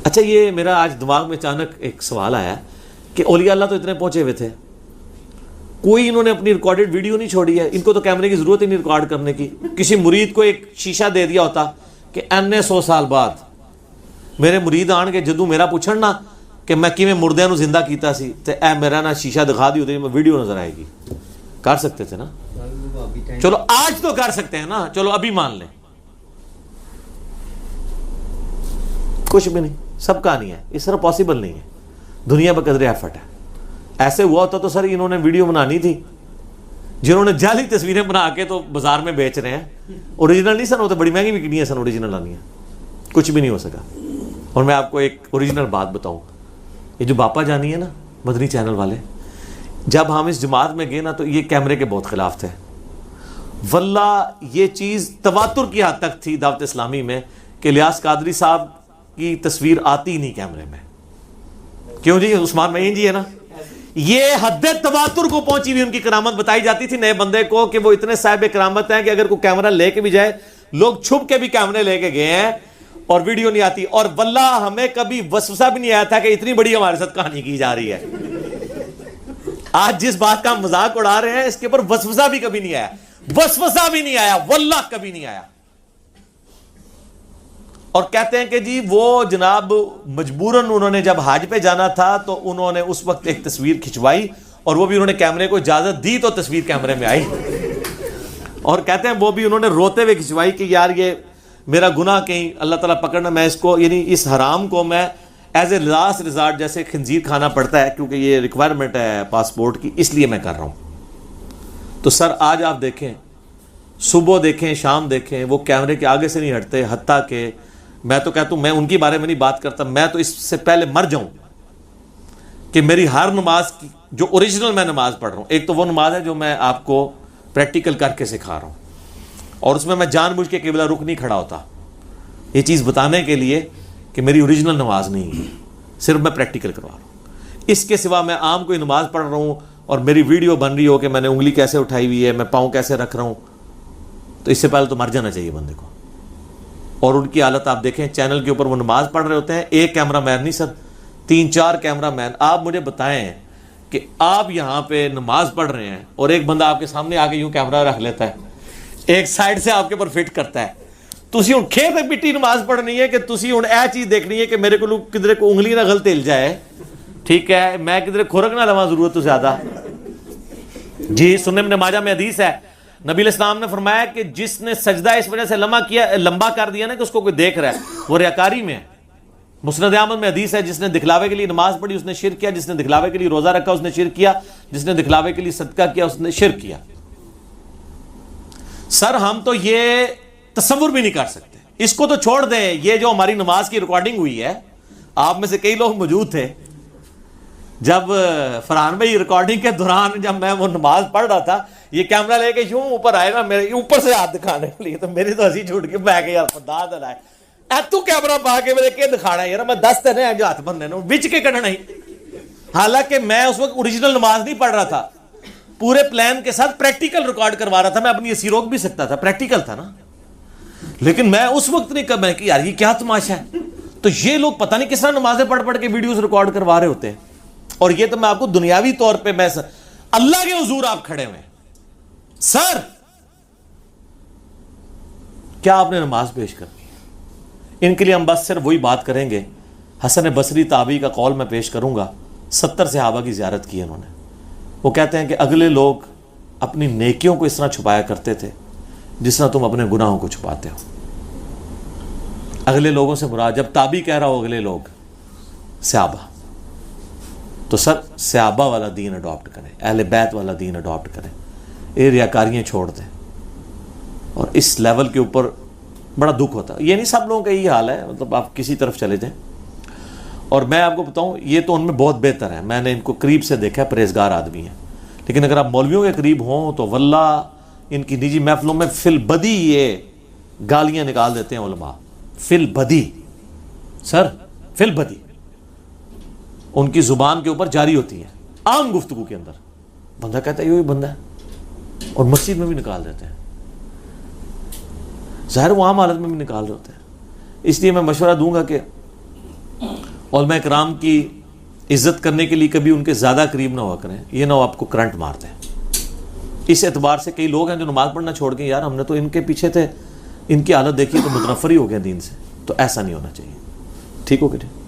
اچھا یہ میرا آج دماغ میں اچانک ایک سوال آیا کہ اولیاء اللہ تو اتنے پہنچے ہوئے تھے, کوئی انہوں نے اپنی ریکارڈڈ ویڈیو نہیں چھوڑی ہے, ان کو تو کیمرے کی ضرورت ہی نہیں ریکارڈ کرنے کی. کسی مرید کو ایک شیشہ دے دیا ہوتا کہ اینے 100 سال بعد میرے مرید آن کے جدوں میرا پوچھن نا کہ میں کیویں مردیاں نو زندہ کیتا سی تے اے میرا نا شیشہ دکھا دی ہوتی, میں ویڈیو نظر آئے گی. کر سکتے تھے نا, چلو آج تو کر سکتے ہیں نا, چلو ابھی مان لیں. کچھ بھی نہیں, سب کا نہیں ہے, اس طرح پاسبل نہیں ہے. دنیا بقدر ایفرٹ ہے. ایسے ہوا ہوتا تو سر انہوں نے ویڈیو بنانی تھی, جنہوں نے جعلی تصویریں بنا کے تو بازار میں بیچ رہے ہیں. اوریجنل نہیں سن, وہ تو بڑی مہنگی بکنی ہے سن اوریجنل آنی ہے. کچھ بھی نہیں ہو سکا. اور میں آپ کو ایک اوریجنل بات بتاؤں, یہ جو باپا جانی ہے نا مدنی چینل والے, جب ہم اس جماعت میں گئے نا تو یہ کیمرے کے بہت خلاف تھے. واللہ یہ چیز تواتر کی حد تک تھی دعوت اسلامی میں کہ الیاس قادری صاحب کی تصویر آتی نہیں کیمرے میں. کیوں جی, عثمان معین جی ہے نا, یہ حد تواتر کو پہنچی ہوئی ان کی کرامت بتائی جاتی تھی نئے بندے کو کہ وہ اتنے صاحب کرامت ہیں کہ اگر کوئی کیمرہ لے کے بھی جائے, لوگ چھپ کے بھی کیمرے لے کے گئے ہیں اور ویڈیو نہیں آتی. اور واللہ ہمیں کبھی وسوسہ بھی نہیں آیا تھا کہ اتنی بڑی ہمارے ساتھ کہانی کی جا رہی ہے. آج جس بات کا ہم مذاق اڑا رہے ہیں اس کے اوپر وسوسہ بھی کبھی نہیں آیا, وسوسہ بھی نہیں آیا, واللہ کبھی نہیں آیا. اور کہتے ہیں کہ جی وہ جناب مجبوراً انہوں نے جب حج پہ جانا تھا تو انہوں نے اس وقت ایک تصویر کھنچوائی, اور وہ بھی انہوں نے کیمرے کو اجازت دی تو تصویر کیمرے میں آئی. اور کہتے ہیں وہ بھی انہوں نے روتے ہوئے کھنچوائی کہ یار یہ میرا گناہ کہیں اللہ تعالیٰ پکڑنا, میں اس کو یعنی اس حرام کو میں ایز اے لاسٹ ریزارٹ جیسے خنزیر کھانا پڑتا ہے کیونکہ یہ ریکوائرمنٹ ہے پاسپورٹ کی, اس لیے میں کر رہا ہوں. تو سر آج آپ دیکھیں, صبح دیکھیں شام دیکھیں, وہ کیمرے کے آگے سے نہیں ہٹتے. حتیٰ کہ میں تو کہتا ہوں, میں ان کے بارے میں نہیں بات کرتا, میں تو اس سے پہلے مر جاؤں کہ میری ہر نماز کی جو اوریجنل میں نماز پڑھ رہا ہوں, ایک تو وہ نماز ہے جو میں آپ کو پریکٹیکل کر کے سکھا رہا ہوں, اور اس میں میں جان بوجھ کے قبلہ رخ نہیں کھڑا ہوتا یہ چیز بتانے کے لیے کہ میری اوریجنل نماز نہیں ہے, صرف میں پریکٹیکل کروا رہا ہوں. اس کے سوا میں عام کوئی نماز پڑھ رہا ہوں اور میری ویڈیو بن رہی ہو کہ میں نے انگلی کیسے اٹھائی ہوئی ہے, میں پاؤں کیسے رکھ رہا ہوں, تو اس سے پہلے تو مر جانا چاہیے بندے کو. اور ان کی حالت آپ دیکھیں, چینل کے اوپر وہ نماز پڑھ رہے ہوتے ہیں, ایک کیمرہ مین نہیں سر, 3-4 کیمرہ مین. آپ مجھے بتائیں کہ آپ یہاں پہ نماز پڑھ رہے ہیں اور ایک بندہ آپ کے سامنے آ کے یوں کیمرہ رکھ لیتا ہے, ایک سائڈ سے آپ کے اوپر فٹ کرتا ہے. تسی ہوں کھیت پٹی نماز پڑھنی ہے کہ تسی ہوں اے چیز دیکھنی ہے کہ میرے کو کدھر کو انگلی نہ غلط ہل جائے, ٹھیک ہے, میں کدھر کھرک نہ لواں ضرورت تو زیادہ. جی سنن ابن ماجہ میں حدیث ہے, نبی علیہ السلام نے فرمایا کہ جس نے سجدہ اس وجہ سے لمبا کر دیا نا کہ اس کو کوئی دیکھ رہا ہے, وہ ریاکاری میں ہے. مسند احمد میں حدیث ہے, جس نے دکھلاوے کے لیے نماز پڑھی اس نے شرک کیا, جس نے دکھلاوے کے لیے روزہ رکھا اس نے شرک کیا, جس نے دکھلاوے کے لیے صدقہ کیا اس نے شرک کیا. سر ہم تو یہ تصور بھی نہیں کر سکتے. اس کو تو چھوڑ دیں, یہ جو ہماری نماز کی ریکارڈنگ ہوئی ہے, آپ میں سے کئی لوگ موجود تھے جب فرحان بھائی ریکارڈنگ کے دوران جب میں وہ نماز پڑھ رہا تھا, یہ کیمرہ لے کے یوں اوپر آئے نا میرے اوپر سے ہاتھ دکھانے کے لیے, تو میری تو ہنسی چھوٹ کے میں کہ یار خدا دلائے اے تو کیمرہ پا کے میرے کے دکھانا ہے یار, میں 10 تے جو ہاتھ بننے نا بچ کے کٹنا ہی. حالانکہ میں اس وقت اوریجنل نماز نہیں پڑھ رہا تھا, پورے پلان کے ساتھ پریکٹیکل ریکارڈ کروا رہا تھا. میں اپنی اسی روک بھی سکتا تھا, پریکٹیکل تھا نا, لیکن میں اس وقت نہیں کہا کہ یار یہ کیا تماشا ہے. تو یہ لوگ پتہ نہیں کس طرح نمازیں پڑھ پڑھ کے ویڈیوز ریکارڈ کروا رہے ہوتے ہیں. اور یہ تو میں آپ کو دنیاوی طور پہ میں اللہ کے حضور آپ کھڑے ہوئے, سر کیا آپ نے نماز پیش کرنی ہے؟ ان کے لیے ہم بس صرف وہی بات کریں گے. حسن بصری تابعی کا قول میں پیش کروں گا, 70 صحابہ کی زیارت کی انہوں نے. وہ کہتے ہیں کہ اگلے لوگ اپنی نیکیوں کو اس طرح چھپایا کرتے تھے جس طرح تم اپنے گناہوں کو چھپاتے ہو. اگلے لوگوں سے مراد جب تابعی کہہ رہا ہو اگلے لوگ صحابہ, تو سر صحابہ والا دین اڈاپٹ کریں, اہل بیت والا دین اڈاپٹ کریں, یہ ریاکاریاں چھوڑ دیں. اور اس لیول کے اوپر بڑا دکھ ہوتا ہے. یہ نہیں سب لوگوں کا یہی حال ہے, مطلب آپ کسی طرف چلے جائیں. اور میں آپ کو بتاؤں یہ تو ان میں بہت بہتر ہے, میں نے ان کو قریب سے دیکھا ہے, پرہیزگار آدمی ہیں. لیکن اگر آپ مولویوں کے قریب ہوں تو واللہ ان کی نجی محفلوں میں فی البدی یہ گالیاں نکال دیتے ہیں علماء, فی البدی. سر فی البدی ان کی زبان کے اوپر جاری ہوتی ہیں عام گفتگو کے اندر. بندہ کہتا ہے یہ بندہ ہے, اور مسجد میں بھی نکال دیتے ہیں. ظاہر وہ عام حالت میں بھی نکال رہے ہوتے ہیں. اس لیے میں مشورہ دوں گا کہ علماء کرام کی عزت کرنے کے لیے کبھی ان کے زیادہ قریب نہ ہوا کریں, یہ نہ ہو آپ کو کرنٹ مار دیں. اس اعتبار سے کئی لوگ ہیں جو نماز پڑھنا چھوڑ گئے, یار ہم نے تو ان کے پیچھے تھے, ان کی حالت دیکھی تو متنفر ہی ہو گیا دین سے. تو ایسا نہیں ہونا چاہیے. ٹھیک ہو گیا.